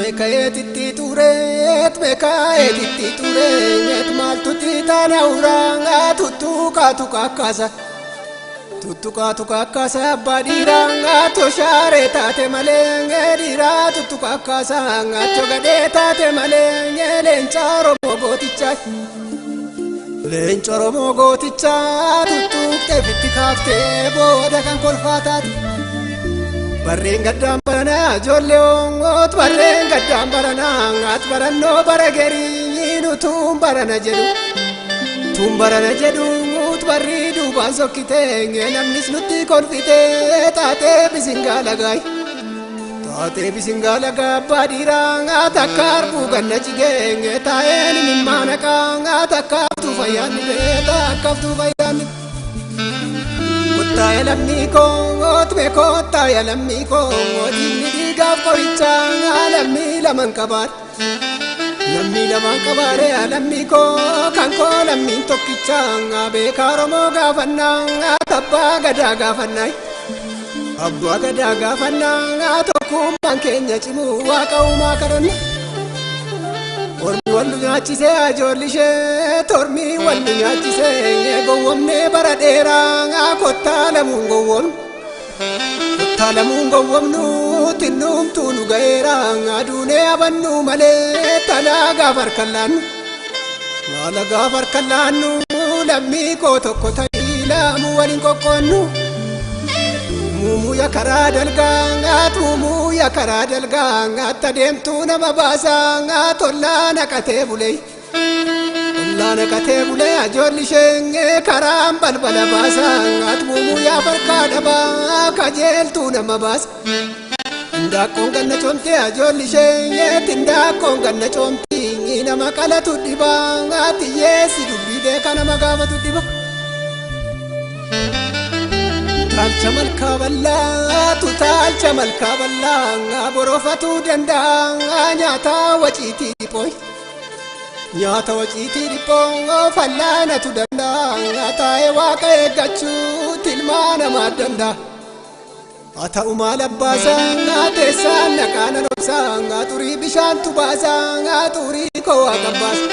mekaetitti turet maltutti tanauranga tuttuka kasa badiranga toshare tate malenge dira tuttuka kasa ngachogade tate malenge lencoro mogoticha tuttuke fitikafte boda kan kolfatat Barrenga dambarana jolleongot barrenga dambarana ngat baranno barageri nu tumbarana jedu ngut barridu bazokite namnis nutti konfite tate bisingalaga badira ngata karbu ganna jigenge taen minmanaka ngata kaftu fayan beta kaftu fayan Kota ya lammi ko dinni diga poricha lammi laman kabare lammi ko kanko lammi tokkicha be karomo gafanna tabba gada gafanna tokkum bankenya cimu waqauma karanna Ormi wallu nyaachise ajoollishe tormi wallu nyaachise gowwomne bara dheeraa kotta lamuun gowwomnu tinnumtuu nu ga'eera aduune abannu malee talaa gaafar kallaannu lammii koo tokko ta'ii laamu waliin qoqqoonnu Muumuya karaa dalgaa tadeemtuu nama baasaa tollaa naqatee bulee ajoollishe karaan balbala baasaa muumuyaa farkaa dhabaa kajeeltuu nama baasa Tindaakkoon ganna coomtee ajoollishe tindaakkoon ganna coomtii nama qalatu dhibaa tiyyeessi dubbiidee kan nama gaafatu dhibaa Talcha malkaballa borofatu danda'a nyaata waciitii dhiphoo fallaanatu danda'a taa'ee waaqa eeggachuu tilmaa namaa danda'a haa ta'u maal abbaasaa teessaan naqaana dhoksaa xurii bishaantu baasaa xurii koo waaqa baasa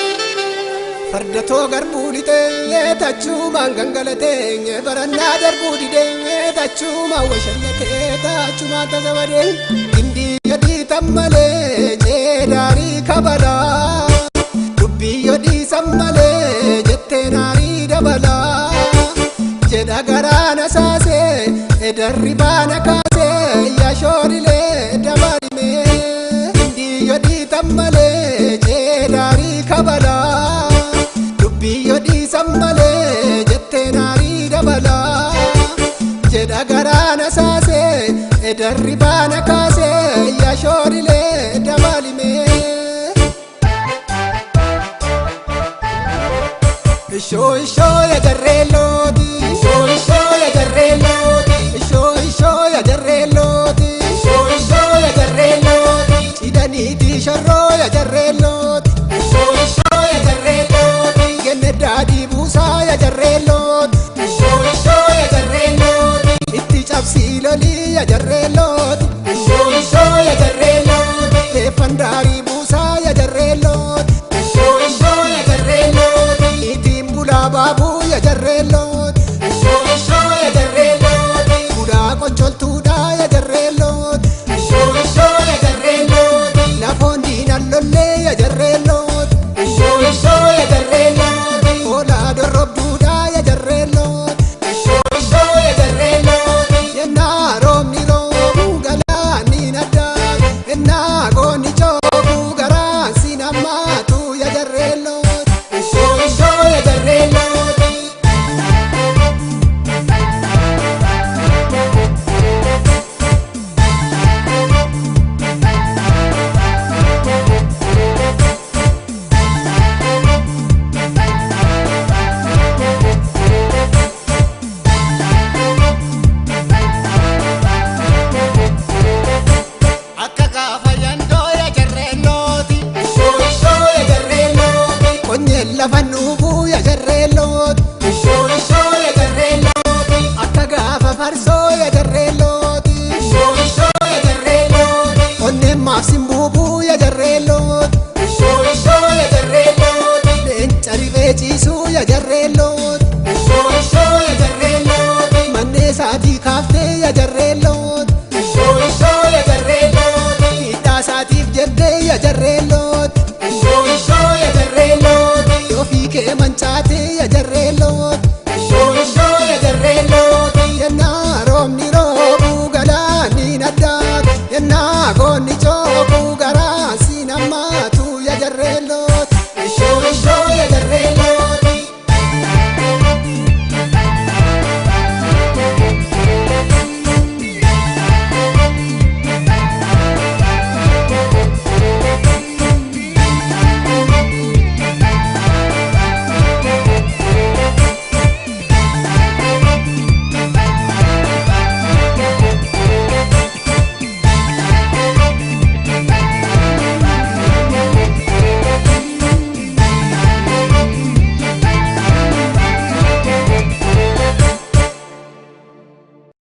Fardatoo garbuu lixee tachuumaan gangalatee barannaa darbuu didee tachuumaan washallatee tachuumaan tasabadee Indii yodii tammalee jeedaarii kabalaa dubbii yodii sammalee jettee naarii dabalaa jedha garaan asaasee edarri baana kaasee yaashoorilee dabalimee Indii yodii tammalee jeedaarii kabalaa Yodii sammalee jettee naarii dabalaa jedha garaan asaasee edarri baana kaasee yaashoorilee dabalimee Ishoo ya jarreellooti Cidaniiti sharroo ya jarreellooti Daadii buusaa ya jarreellooti Itti cabsii lolii ya jarreellooti Teeffan daarii buusaa ya jarreellooti Ittiin bulaa baabuu ya jarreellooti Bulaa qoncholtuudhaa ya jarreellooti Lafoon diinan lollee ya jarreellooti